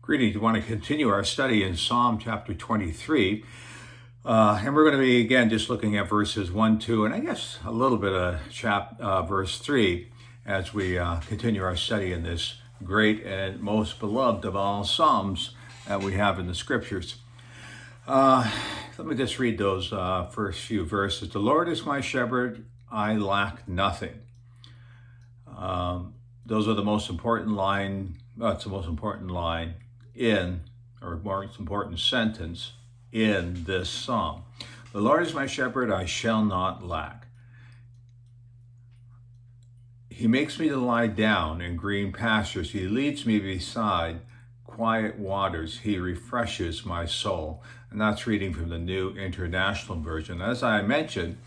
Greetings. We want to continue our study in Psalm chapter 23. And we're going to be, again, just looking at verses 1, 2, and I guess a little bit of verse 3 as we continue our study in this great and most beloved of all Psalms that we have in the Scriptures. Let me just read those first few verses. The Lord is my shepherd, I lack nothing. Those are the most important line. That's the most important line most important sentence in this psalm. The Lord is my shepherd, I shall not lack. He makes me to lie down in green pastures. He leads me beside quiet waters. He refreshes my soul. And that's reading from the New International Version. As I mentioned,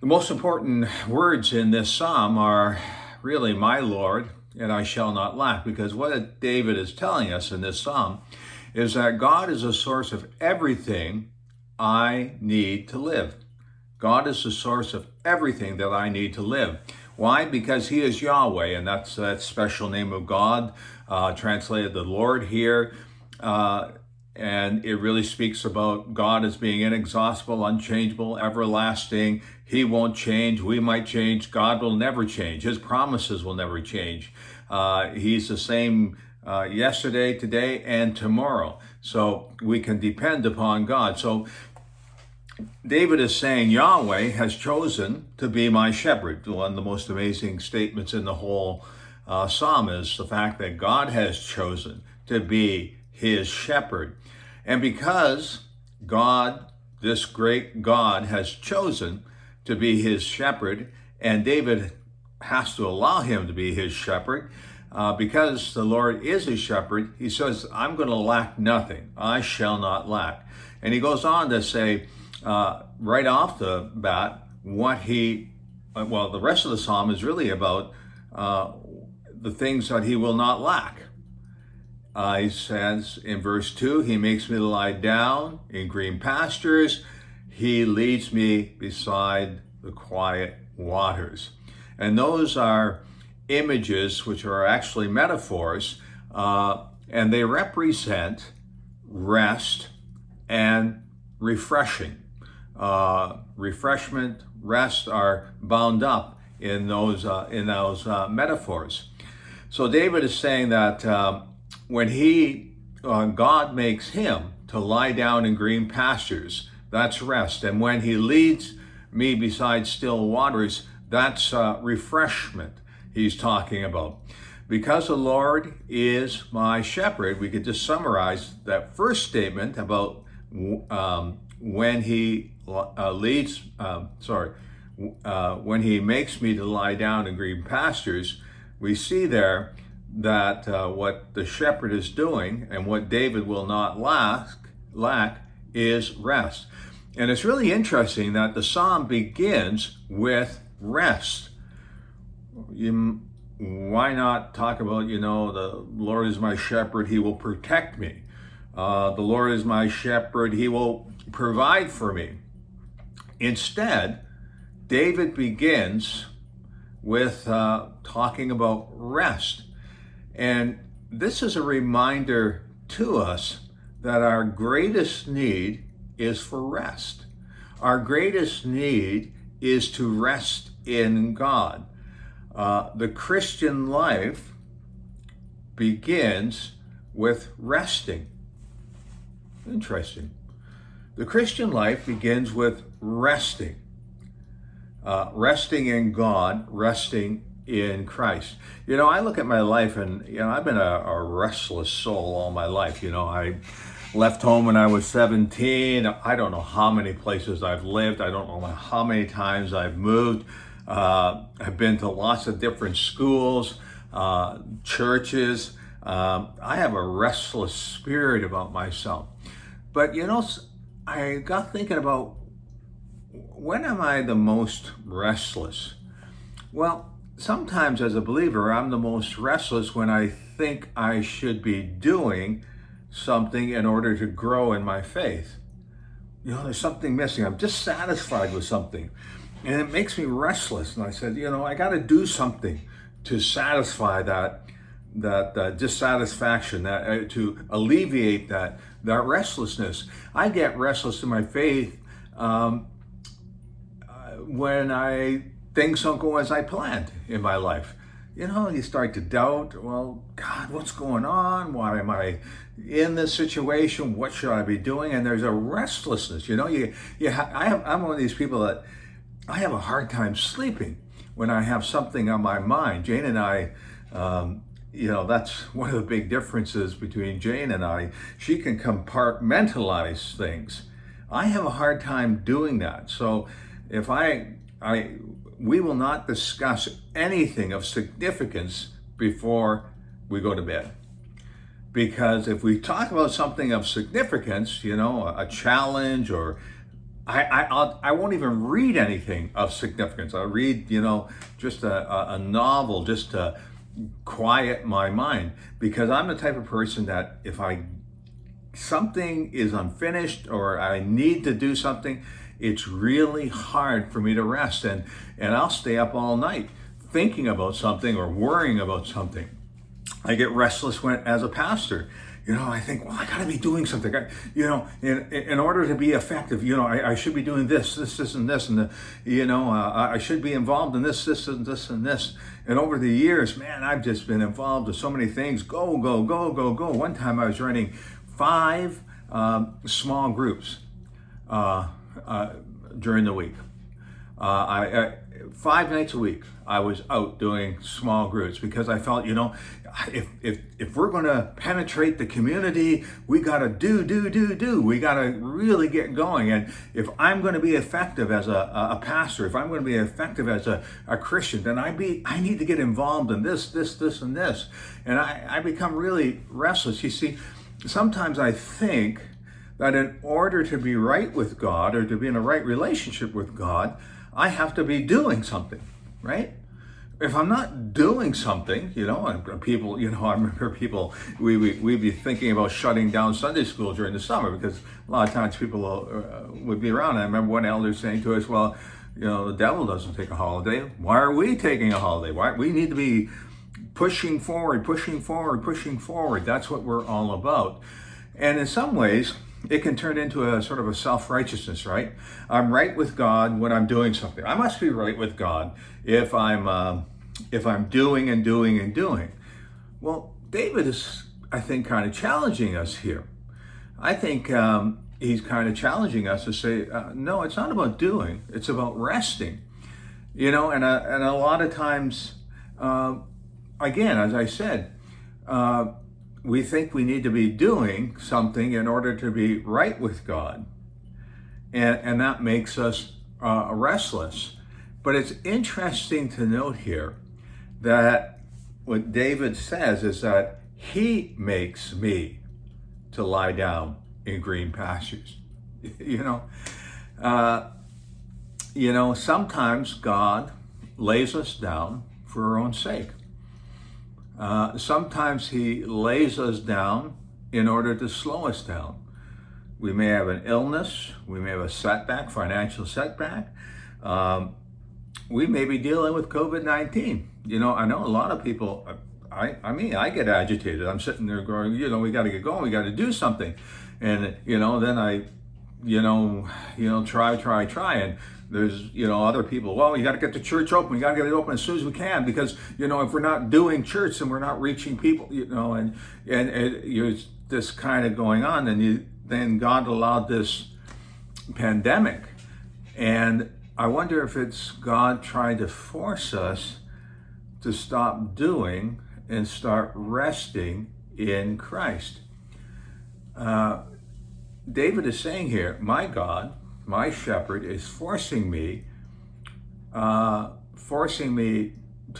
the most important words in this psalm are really my Lord, and I shall not lack, because what David is telling us in this psalm is that God is the source of everything I need to live. God is the source of everything that I need to live. Why? Because he is Yahweh, and that's that special name of God, translated the Lord here. And it really speaks about God as being inexhaustible, unchangeable, everlasting. He won't change. We might change. God will never change. His promises will never change. He's the same yesterday, today, and tomorrow. So we can depend upon God. So David is saying Yahweh has chosen to be my shepherd. One of the most amazing statements in the whole psalm is the fact that God has chosen to be his shepherd. And because God, this great God, has chosen to be his shepherd, and David has to allow him to be his shepherd, because the Lord is his shepherd, he says, I'm going to lack nothing. I shall not lack. And he goes on to say, right off the bat, the rest of the psalm is really about the things that he will not lack. He says in verse 2, he makes me to lie down in green pastures. He leads me beside the quiet waters. And those are images which are actually metaphors, and they represent rest and refreshing. Refreshment, rest are bound up in those metaphors. So David is saying that when God makes him to lie down in green pastures, that's rest. And when he leads me beside still waters, that's refreshment he's talking about. Because the Lord is my shepherd, we could just summarize that first statement about when he when he makes me to lie down in green pastures. We see there that what the shepherd is doing and what David will not lack is rest. And it's really interesting that the psalm begins with rest. Why not talk about, the Lord is my shepherd, he will protect me. The Lord is my shepherd, he will provide for me. Instead, David begins with talking about rest. And this is a reminder to us that our greatest need is for rest. Our greatest need is to rest in God. The Christian life begins with resting. Interesting. The Christian life begins with resting. Resting in God, resting in Christ. I look at my life and, I've been a restless soul all my life. I left home when I was 17. I don't know how many places I've lived. I don't know how many times I've moved. I've been to lots of different schools, churches. I have a restless spirit about myself. But, I got thinking about, when am I the most restless? Well, sometimes as a believer, I'm the most restless when I think I should be doing something in order to grow in my faith. There's something missing. I'm dissatisfied with something. And it makes me restless. And I said, I got to do something to satisfy dissatisfaction, to alleviate that restlessness. I get restless in my faith when things don't go as I planned in my life. You start to doubt, well, God, what's going on? Why am I in this situation? What should I be doing? And there's a restlessness. I'm one of these people that I have a hard time sleeping when I have something on my mind. Jane and I, that's one of the big differences between Jane and I. She can compartmentalize things. I have a hard time doing that. So if we will not discuss anything of significance before we go to bed. Because if we talk about something of significance, a challenge, or I won't even read anything of significance. I'll read, just a novel just to quiet my mind, because I'm the type of person that if something is unfinished or I need to do something, it's really hard for me to rest, and I'll stay up all night thinking about something or worrying about something. I get restless as a pastor. I think, well, I got to be doing something. In order to be effective, I should be doing this, and this, and I should be involved in this, and this, and this. And over the years, man, I've just been involved with so many things. Go, go, go, go, go. One time I was running 5 small groups during the week. 5 nights a week, I was out doing small groups, because I felt, if we're going to penetrate the community, we got to do. We got to really get going. And if I'm going to be effective as a pastor, if I'm going to be effective as a Christian, then I need to get involved in this, and this. And I become really restless. You see, sometimes I think that in order to be right with God, or to be in a right relationship with God, I have to be doing something, right? If I'm not doing something, and people, I remember people, we'd be thinking about shutting down Sunday school during the summer, because a lot of times people would be around. I remember one elder saying to us, well, the devil doesn't take a holiday. Why are we taking a holiday? We need to be pushing forward. That's what we're all about. And in some ways, it can turn into a sort of a self-righteousness, right? I'm right with God when I'm doing something. I must be right with God if I'm doing and doing. Well, David is, I think, kind of challenging us here. I think he's kind of challenging us to say, no, it's not about doing, it's about resting. And a lot of times, again, as I said, we think we need to be doing something in order to be right with God. And that makes us restless. But it's interesting to note here that what David says is that he makes me to lie down in green pastures. Sometimes God lays us down for our own sake. Sometimes he lays us down in order to slow us down. We may have an illness, we may have a setback, financial setback. We may be dealing with COVID-19. I know a lot of people, I get agitated. I'm sitting there going, we got to get going, we got to do something. And, then I, try. And there's, other people, well, you got to get the church open. We got to get it open as soon as we can, because, if we're not doing church, then we're not reaching people, and you're this kind of going on. And then God allowed this pandemic. And I wonder if it's God trying to force us to stop doing and start resting in Christ. David is saying here, my God, my shepherd, is forcing me to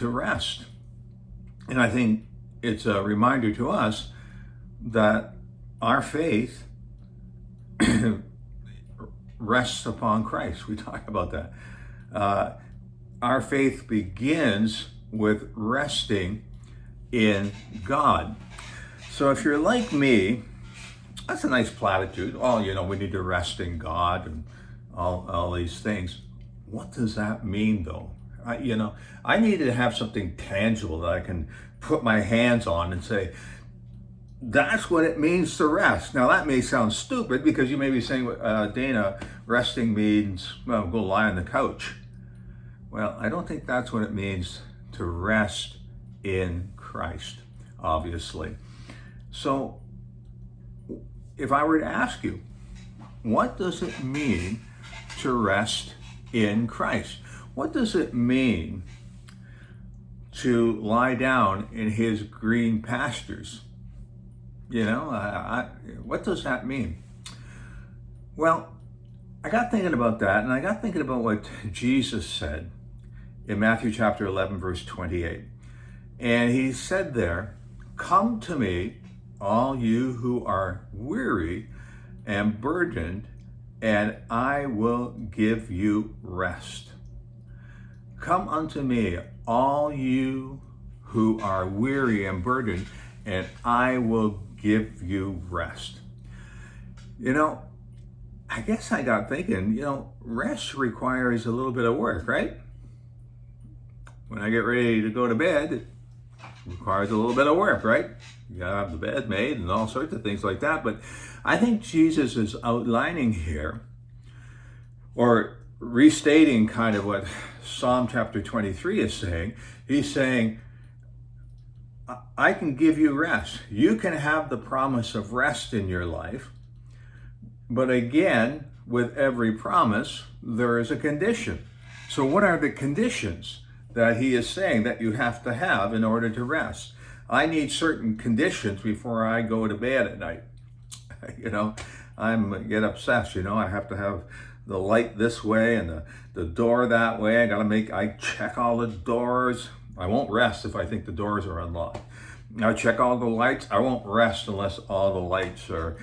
rest. And I think it's a reminder to us that our faith rests upon Christ. We talk about that. Our faith begins with resting in God. So if you're like me, that's a nice platitude. Oh, we need to rest in God and all these things. What does that mean, though? I needed to have something tangible that I can put my hands on and say, that's what it means to rest. Now, that may sound stupid because you may be saying, Dana, resting means, well, go lie on the couch. Well, I don't think that's what it means to rest in Christ, obviously. So, if I were to ask you, what does it mean to rest in Christ? What does it mean to lie down in his green pastures? What does that mean? Well, I got thinking about that, and I got thinking about what Jesus said in Matthew chapter 11, verse 28. And he said there, "Come to me, all you who are weary and burdened, and I will give you rest." Come unto me, all you who are weary and burdened, and I will give you rest. I guess I got thinking, rest requires a little bit of work, right? When I get ready to go to bed, it requires a little bit of work, right? You gotta have the bed made and all sorts of things like that. But I think Jesus is outlining here, or restating kind of what Psalm chapter 23 is saying. He's saying, I can give you rest. You can have the promise of rest in your life. But again, with every promise, there is a condition. So what are the conditions that he is saying that you have to have in order to rest? I need certain conditions before I go to bed at night. I get obsessed. I have to have the light this way and the door that way. I check all the doors. I won't rest if I think the doors are unlocked. I check all the lights. I won't rest unless all the lights are,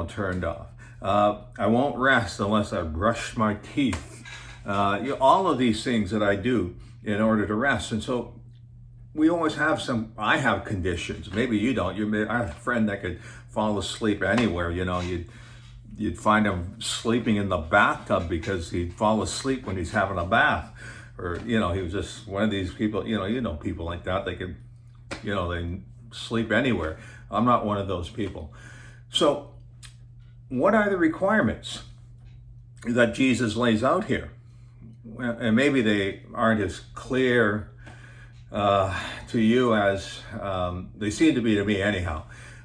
turned off. I won't rest unless I brush my teeth. All of these things that I do in order to rest. And so we always have I have conditions. Maybe you don't. I have a friend that could fall asleep anywhere. You'd find him sleeping in the bathtub because he'd fall asleep when he's having a bath. Or, he was just one of these people, people like that. They could, they sleep anywhere. I'm not one of those people. So what are the requirements that Jesus lays out here? And maybe they aren't as clear to you as they seem to be to me anyhow.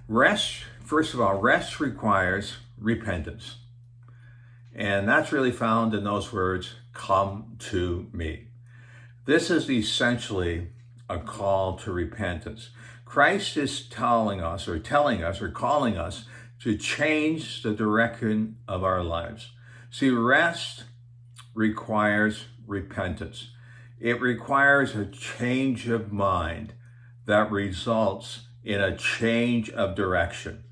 First of all, rest requires repentance. And that's really found in those words, "Come to me." This is essentially a call to repentance. Christ is telling us or calling us to change the direction of our lives. See, rest requires repentance. It requires a change of mind that results in a change of direction.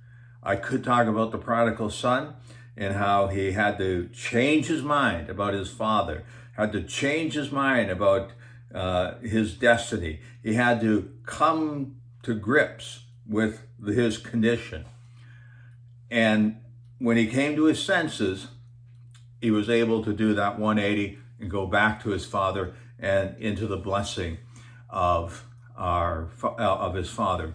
I could talk about the prodigal son and how he had to change his mind about his father, had to change his mind about his destiny. He had to come to grips with his condition. And when he came to his senses, he was able to do that 180 and go back to his father and into the blessing of his father.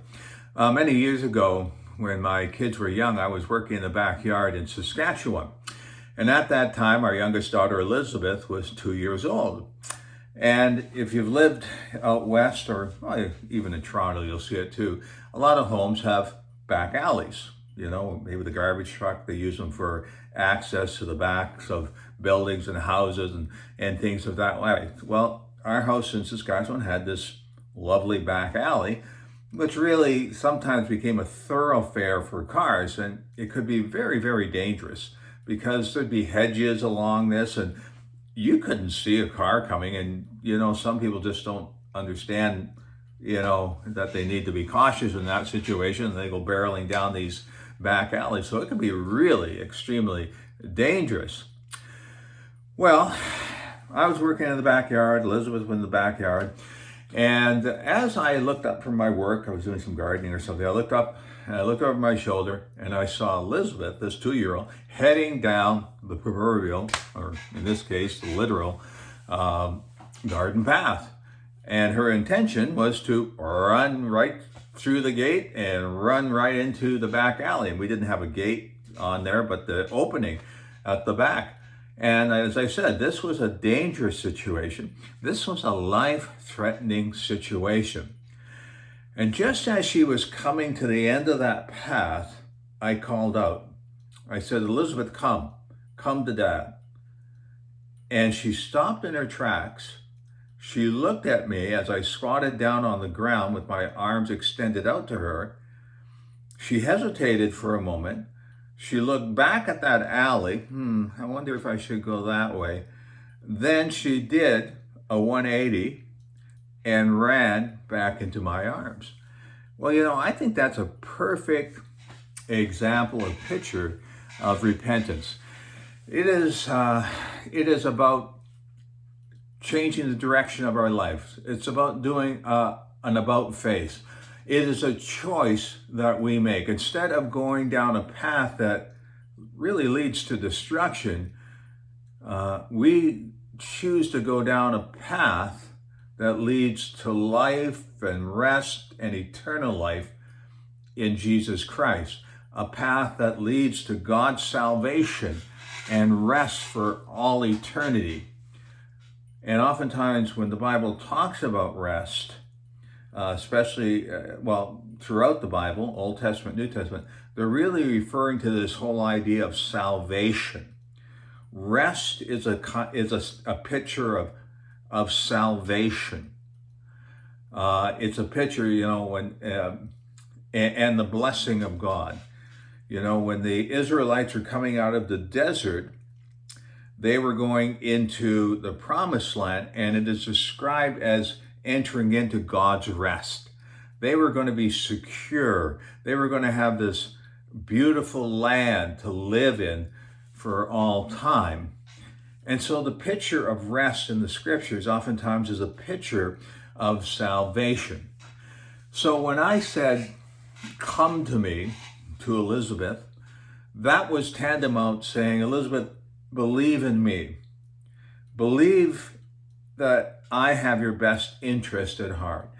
Many years ago, when my kids were young, I was working in the backyard in Saskatchewan. And at that time, our youngest daughter, Elizabeth, was 2 years old. And if you've lived out west or even in Toronto, you'll see it too. A lot of homes have back alleys. Maybe the garbage truck, they use them for access to the backs of buildings and houses and things of that way. Well, our house in Saskatchewan had this lovely back alley, which really sometimes became a thoroughfare for cars, and it could be very, very dangerous because there'd be hedges along this and you couldn't see a car coming. And, some people just don't understand, that they need to be cautious in that situation, and they go barreling down these back alleys. So it could be really extremely dangerous. Well, I was working in the backyard, Elizabeth was in the backyard, and as I looked up from my work, I was doing some gardening or something, I looked up and I looked over my shoulder and I saw Elizabeth, this 2-year-old, heading down the proverbial, or in this case, the literal, garden path. And her intention was to run right through the gate and run right into the back alley. And we didn't have a gate on there, but the opening at the back. And as I said, this was a dangerous situation. This was a life-threatening situation. And just as she was coming to the end of that path, I called out. I said, Elizabeth, come to Dad. And she stopped in her tracks. She looked at me as I squatted down on the ground with my arms extended out to her. She hesitated for a moment. She looked back at that alley. I wonder if I should go that way. Then she did a 180 and ran back into my arms. Well, I think that's a perfect example or picture of repentance. It is about changing the direction of our life. It's about doing an about face. It is a choice that we make. Instead of going down a path that really leads to destruction, we choose to go down a path that leads to life and rest and eternal life in Jesus Christ. A path that leads to God's salvation and rest for all eternity. And oftentimes when the Bible talks about rest, especially, throughout the Bible, Old Testament, New Testament, they're really referring to this whole idea of salvation. Rest is a picture of salvation. It's a picture, when and the blessing of God. When the Israelites were coming out of the desert, they were going into the promised land, and it is described as entering into God's rest. They were going to be secure. They were going to have this beautiful land to live in for all time. And so the picture of rest in the scriptures oftentimes is a picture of salvation. So when I said, come to me, to Elizabeth, that was tantamount saying, Elizabeth, believe in me. Believe that I have your best interest at heart.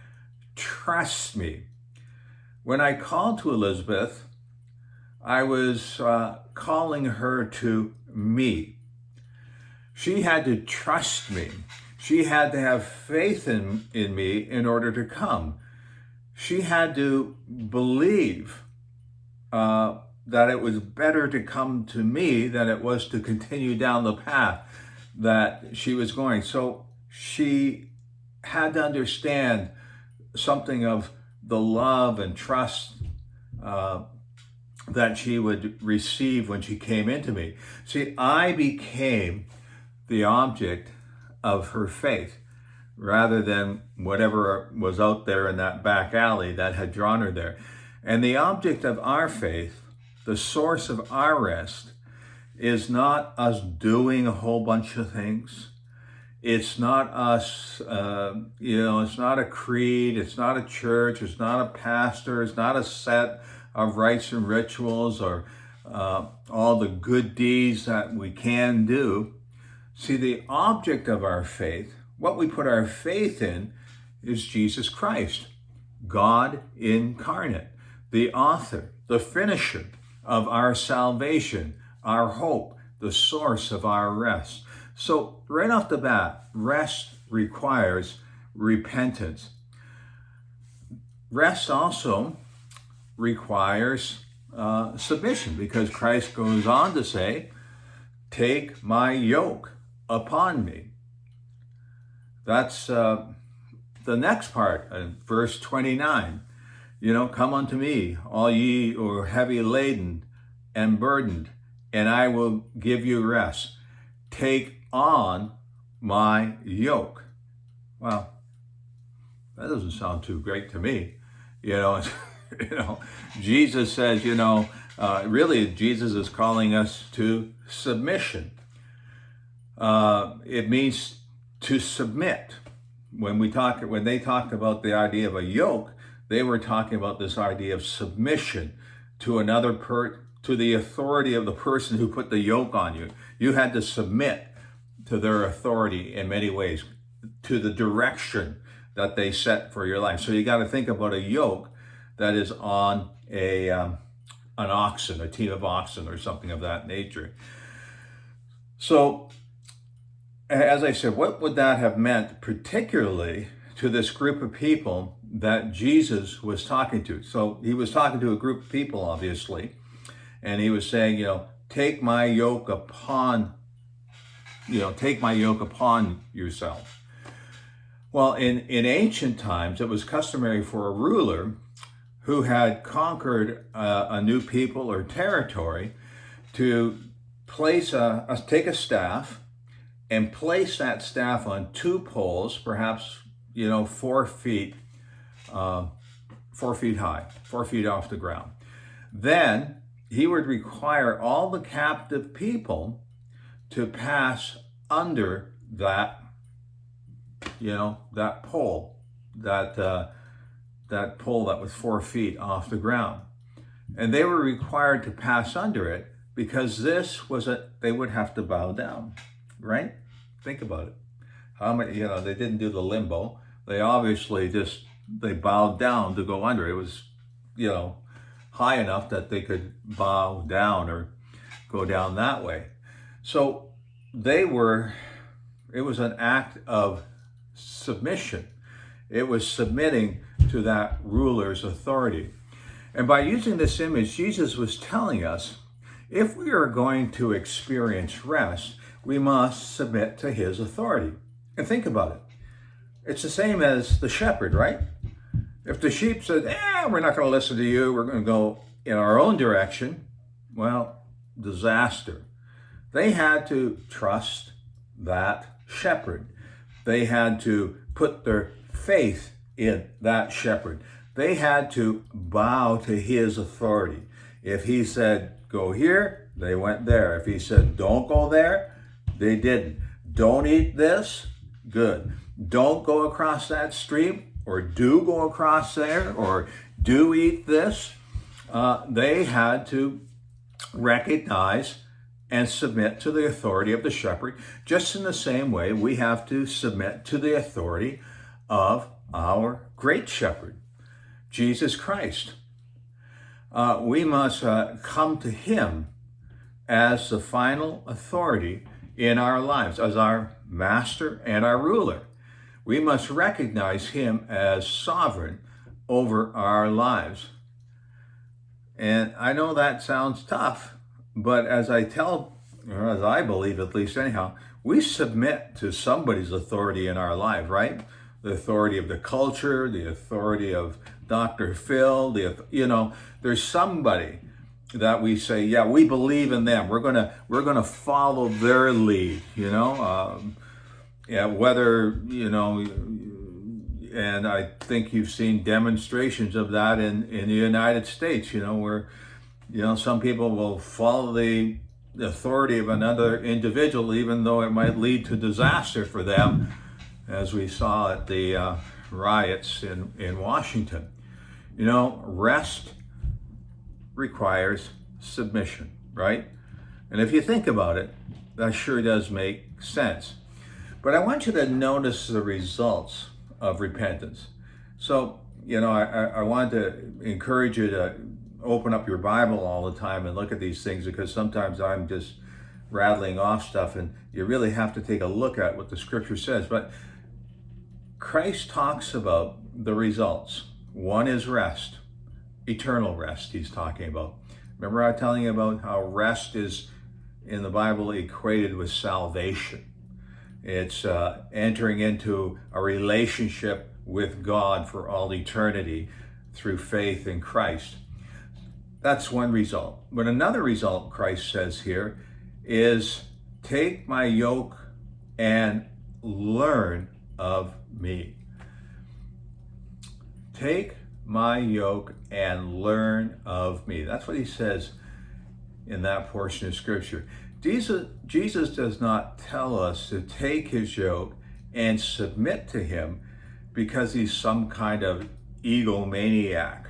Trust me. When I called to Elizabeth, I was calling her to me. She had to trust me. She had to have faith in me in order to come. She had to believe that it was better to come to me than it was to continue down the path that she was going. So she had to understand something of the love and trust that she would receive when she came into me. See, I became the object of her faith rather than whatever was out there in that back alley that had drawn her there. And the object of our faith, the source of our rest, is not us doing a whole bunch of things. It's not us, it's not a creed, it's not a church, it's not a pastor, it's not a set of rites and rituals or all the good deeds that we can do. See, the object of our faith, what we put our faith in, is Jesus Christ, God incarnate, the author, the finisher of our salvation, our hope, the source of our rest. So right off the bat, rest requires repentance. Rest also requires submission, because Christ goes on to say, take my yoke upon me. That's the next part, verse 29. Come unto me, all ye who are heavy laden and burdened, and I will give you rest. Take on my yoke. Well, that doesn't sound too great to me. Jesus says, really Jesus is calling us to submission. It means to submit. When they talked about the idea of a yoke, they were talking about this idea of submission to to the authority of the person who put the yoke on you. You had to submit to their authority in many ways. to the direction that they set for your life. So you got to think about a yoke that is on an oxen, a team of oxen, or something of that nature. So, as I said, what would that have meant, particularly to this group of people that Jesus was talking to? So he was talking to a group of people, obviously, and he was saying, take my yoke upon yourself. Well, in ancient times, it was customary for a ruler who had conquered a new people or territory to take a staff and place that staff on two poles, perhaps 4 feet, 4 feet high, 4 feet off the ground. Then he would require all the captive people to pass under that pole, that pole that was 4 feet off the ground. And they were required to pass under it because they would have to bow down, right? Think about it. How many, they didn't do the limbo. They obviously they bowed down to go under. It was, high enough that they could bow down or go down that way. So it was an act of submission. It was submitting to that ruler's authority. And by using this image, Jesus was telling us, if we are going to experience rest, we must submit to his authority. And think about it. It's the same as the shepherd, right? If the sheep said, we're not going to listen to you, we're going to go in our own direction, well, disaster. They had to trust that shepherd. They had to put their faith in that shepherd. They had to bow to his authority. If he said, go here, they went there. If he said, don't go there, they didn't. Don't eat this, good. Don't go across that stream, or do go across there, or do eat this. They had to recognize and submit to the authority of the shepherd, just in the same way we have to submit to the authority of our great shepherd, Jesus Christ. We must come to him as the final authority in our lives, as our master and our ruler. We must recognize him as sovereign over our lives. And I know that sounds tough, but as I believe, at least anyhow, we submit to somebody's authority in our life, right? The authority of the culture, the authority of Dr. Phil, there's somebody that we say, yeah, we believe in them. We're gonna follow their lead, and I think you've seen demonstrations of that in the United States, where, some people will follow the authority of another individual, even though it might lead to disaster for them, as we saw at the riots in Washington. Rest requires submission, right? And if you think about it, that sure does make sense. But I want you to notice the results of repentance. So, I wanted to encourage you to open up your Bible all the time and look at these things, because sometimes I'm just rattling off stuff and you really have to take a look at what the scripture says. But Christ talks about the results. One is rest, eternal rest he's talking about. Remember I was telling you about how rest is in the Bible equated with salvation. It's entering into a relationship with God for all eternity through faith in Christ. That's one result. But another result Christ says here is, take my yoke and learn of me. Take my yoke and learn of me. That's what he says in that portion of scripture. Jesus does not tell us to take his yoke and submit to him because he's some kind of egomaniac,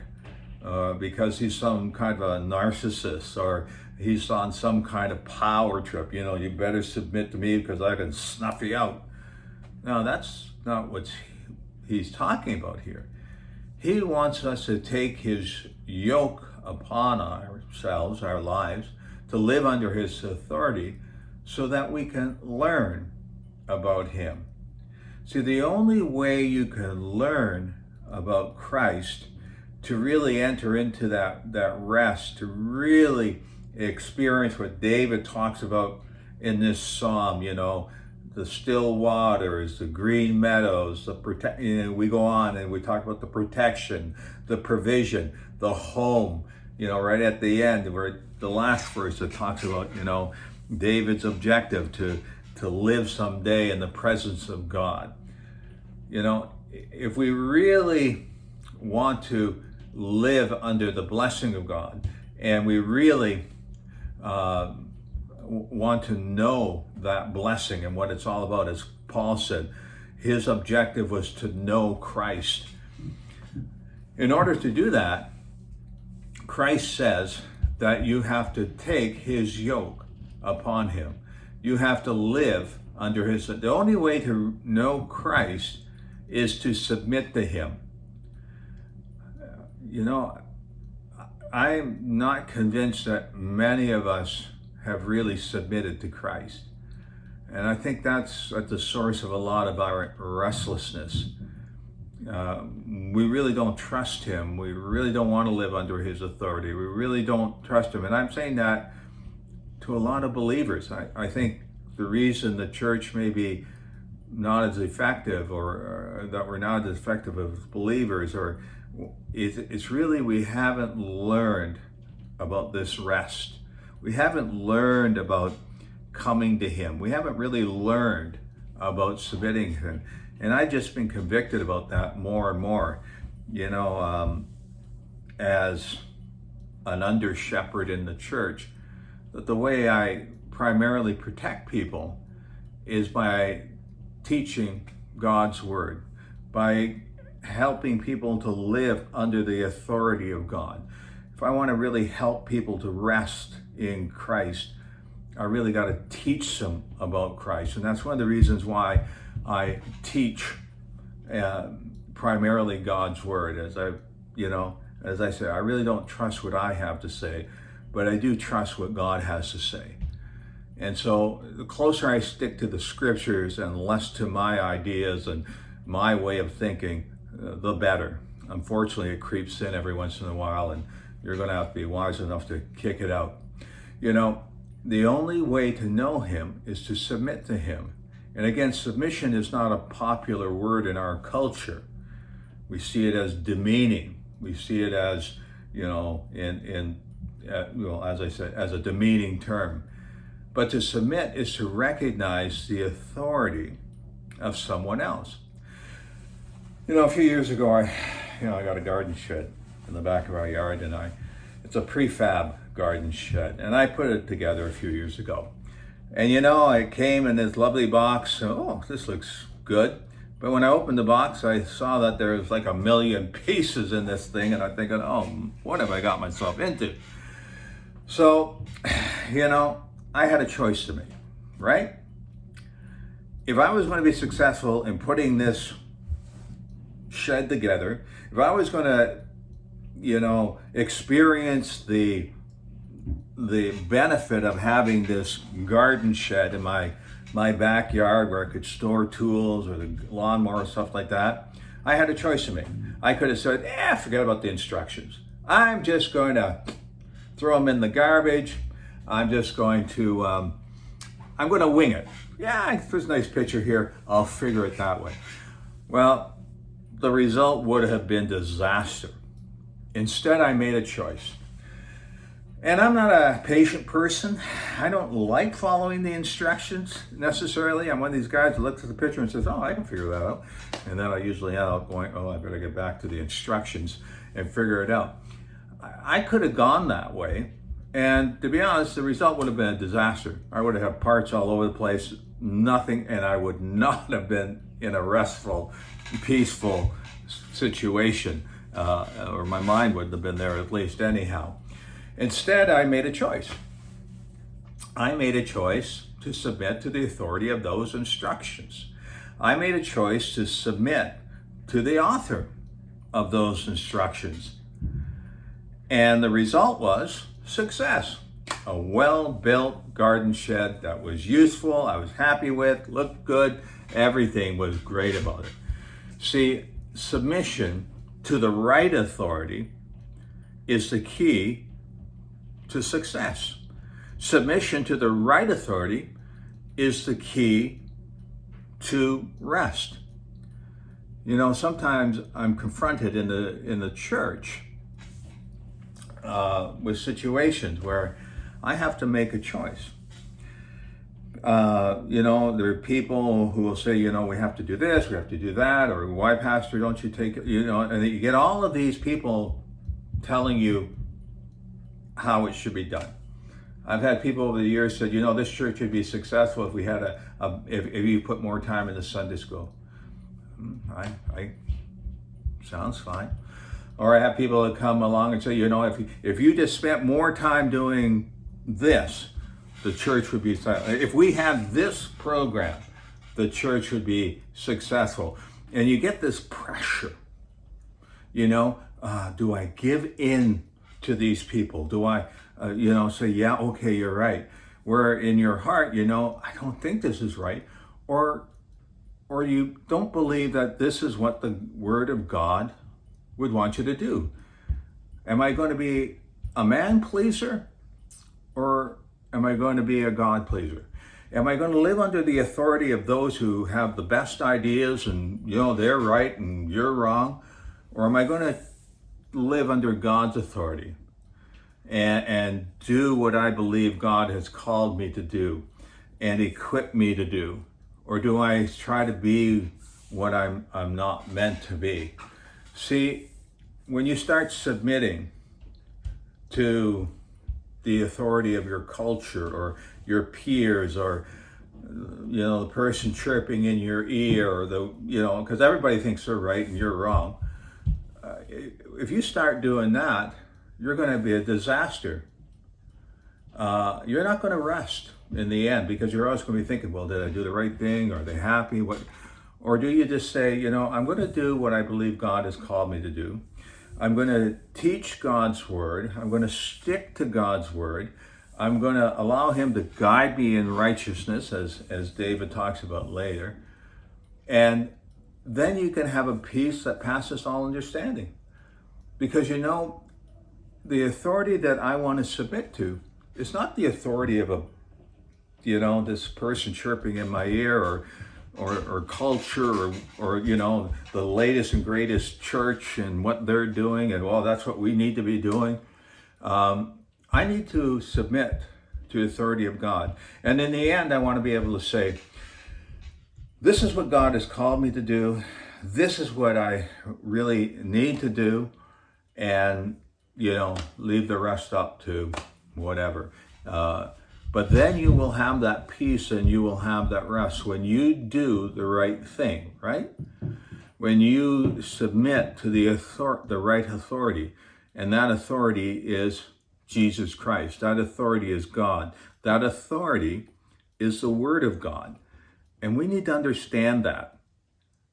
because he's some kind of a narcissist, or he's on some kind of power trip. You better submit to me because I can snuff you out. Now, that's not what he's talking about here. He wants us to take his yoke upon ourselves, our lives, to live under his authority so that we can learn about him. See, the only way you can learn about Christ, to really enter into that rest, to really experience what David talks about in this psalm, the still waters, the green meadows, we go on and we talk about the protection, the provision, the home, right at the end, where the last verse that talks about, David's objective to live someday in the presence of God. If we really want to live under the blessing of God, and we really want to know that blessing and what it's all about, as Paul said, his objective was to know Christ. In order to do that, Christ says that you have to take his yoke upon him. You have to live under his. The only way to know Christ is to submit to him. I'm not convinced that many of us have really submitted to Christ. And I think that's at the source of a lot of our restlessness. We really don't trust him. We really don't want to live under his authority. We really don't trust him. And I'm saying that to a lot of believers. I think the reason the church may be not as effective, or that we're not as effective as believers, or it's really we haven't learned about this rest. We haven't learned about coming to him. We haven't really learned about submitting to him. And I've just been convicted about that more and more, as an under shepherd in the church, that the way I primarily protect people is by teaching God's word, by helping people to live under the authority of God. If I want to really help people to rest in Christ, I really got to teach them about Christ. And that's one of the reasons why I teach primarily God's word. As I say, I really don't trust what I have to say, but I do trust what God has to say. And so the closer I stick to the scriptures and less to my ideas and my way of thinking, the better. Unfortunately, it creeps in every once in a while, and you're going to have to be wise enough to kick it out. The only way to know him is to submit to him. And again, submission is not a popular word in our culture. We see it as demeaning. We see it as, as I said, as a demeaning term. But to submit is to recognize the authority of someone else. A few years ago, I got a garden shed in the back of our yard, and it's a prefab garden shed, and I put it together a few years ago. And it came in this lovely box. Oh, this looks good. But when I opened the box, I saw that there was like 1 million pieces in this thing, and I'm thinking, oh, what have I got myself into? So, I had a choice to make, right? If I was going to be successful in putting this shed together, if I was going to, experience the benefit of having this garden shed in my backyard where I could store tools or the lawnmower, stuff like that, I had a choice to make. I could have said, forget about the instructions. I'm just going to throw them in the garbage. I'm just going to, I'm going to wing it. Yeah, there's a nice picture here. I'll figure it that way. Well, the result would have been disaster. Instead, I made a choice. And I'm not a patient person. I don't like following the instructions necessarily. I'm one of these guys who looks at the picture and says, oh, I can figure that out. And then I usually end up going, oh, I better get back to the instructions and figure it out. I could have gone that way. And to be honest, the result would have been a disaster. I would have had parts all over the place, nothing, and I would not have been in a restful, peaceful situation, or my mind wouldn't have been there at least anyhow. Instead, I made a choice. I made a choice to submit to the authority of those instructions. I made a choice to submit to the author of those instructions. And the result was success. A well-built garden shed that was useful, I was happy with, looked good, everything was great about it. See, submission to the right authority is the key to success. Submission to the right authority is the key to rest. You know, sometimes I'm confronted in the church with situations where I have to make a choice. You know, there are people who will say, you know, we have to do this, we have to do that, or why, Pastor, don't you take it? You know, and you get all of these people telling you how it should be done. I've had people over the years said, you know, this church would be successful if we had if you put more time in the Sunday school. I sounds fine. Or I have people that come along and say, you know, if you just spent more time doing this, the church would be successful. If we had this program, the church would be successful. And you get this pressure, you know, do I give in to these people? Do I, you know, say, yeah, okay, you're right. Where in your heart, you know, I don't think this is right. Or you don't believe that this is what the Word of God would want you to do. Am I going to be a man pleaser, or am I going to be a God pleaser? Am I going to live under the authority of those who have the best ideas and, you know, they're right and you're wrong? Or am I going to live under God's authority and do what I believe God has called me to do and equip me to do? Or do I try to be what I'm not meant to be? See, when you start submitting to the authority of your culture or your peers, or, you know, the person chirping in your ear, or you know, because everybody thinks they're right and you're wrong. If you start doing that, you're going to be a disaster. You're not going to rest in the end, because you're always going to be thinking, well, did I do the right thing? Are they happy? Or do you just say, you know, I'm going to do what I believe God has called me to do. I'm going to teach God's word. I'm going to stick to God's word. I'm going to allow him to guide me in righteousness, as David talks about later. And then you can have a peace that passes all understanding. Because, you know, the authority that I want to submit to is not the authority of this person chirping in my ear, or culture, or you know, the latest and greatest church and what they're doing, and well, that's what we need to be doing. I need to submit to the authority of God. And in the end, I want to be able to say, this is what God has called me to do. This is what I really need to do. And, you know, leave the rest up to whatever. But then you will have that peace and you will have that rest when you do the right thing, right? When you submit to the right authority, and that authority is Jesus Christ. That authority is God. That authority is the Word of God. And we need to understand that.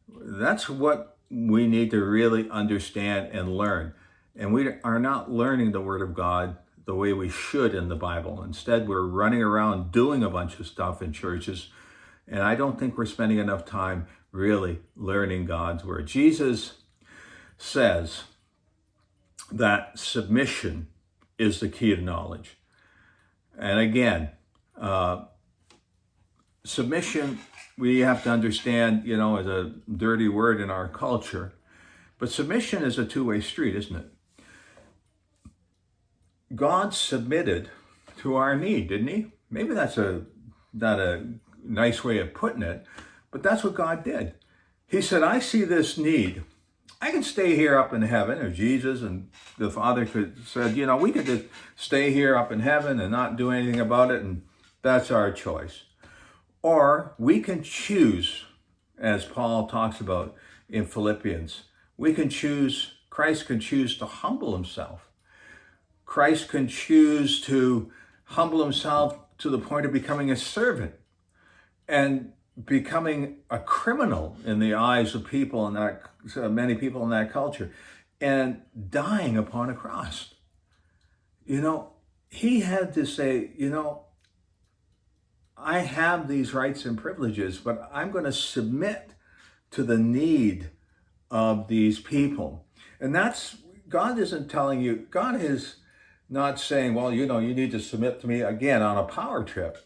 That's what we need to really understand and learn. And we are not learning the Word of God the way we should in the Bible. Instead, we're running around doing a bunch of stuff in churches, and I don't think we're spending enough time really learning God's word. Jesus says that submission is the key to knowledge. And again, submission, we have to understand, you know, is a dirty word in our culture, but submission is a two-way street, isn't it? God submitted to our need, didn't he? Maybe that's not a nice way of putting it, but that's what God did. He said, I see this need. I can stay here up in heaven, or Jesus and the Father said, you know, we could just stay here up in heaven and not do anything about it, and that's our choice. Or we can choose, as Paul talks about in Philippians, Christ can choose to humble himself. Christ can choose to humble himself to the point of becoming a servant. And becoming a criminal in the eyes of people in that, many people in that culture, and dying upon a cross. You know, he had to say, you know, I have these rights and privileges, but I'm going to submit to the need of these people. And that's, God isn't telling you, God is not saying, well, you know, you need to submit to me again on a power trip.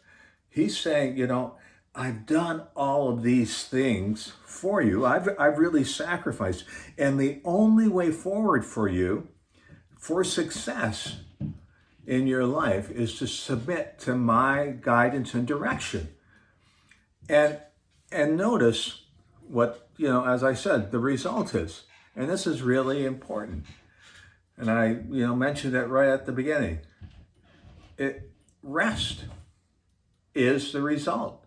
He's saying, you know, I've done all of these things for you. I've really sacrificed. And the only way forward for you for success in your life is to submit to my guidance and direction. And notice what, you know, as I said, the result is. And this is really important. And I, you know, mentioned it right at the beginning. Rest is the result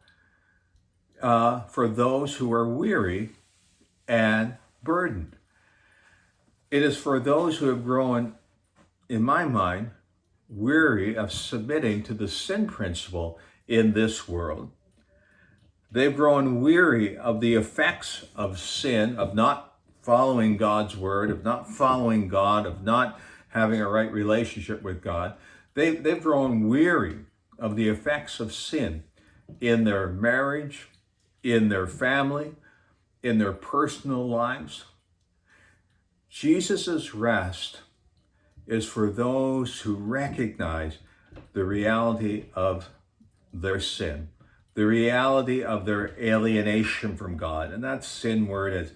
for those who are weary and burdened. It is for those who have grown, in my mind, weary of submitting to the sin principle in this world. They've grown weary of the effects of sin, of not following God's word, of not following God, of not having a right relationship with God. They've grown weary of the effects of sin in their marriage, in their family, in their personal lives. Jesus' rest is for those who recognize the reality of their sin, the reality of their alienation from God. And that sin word is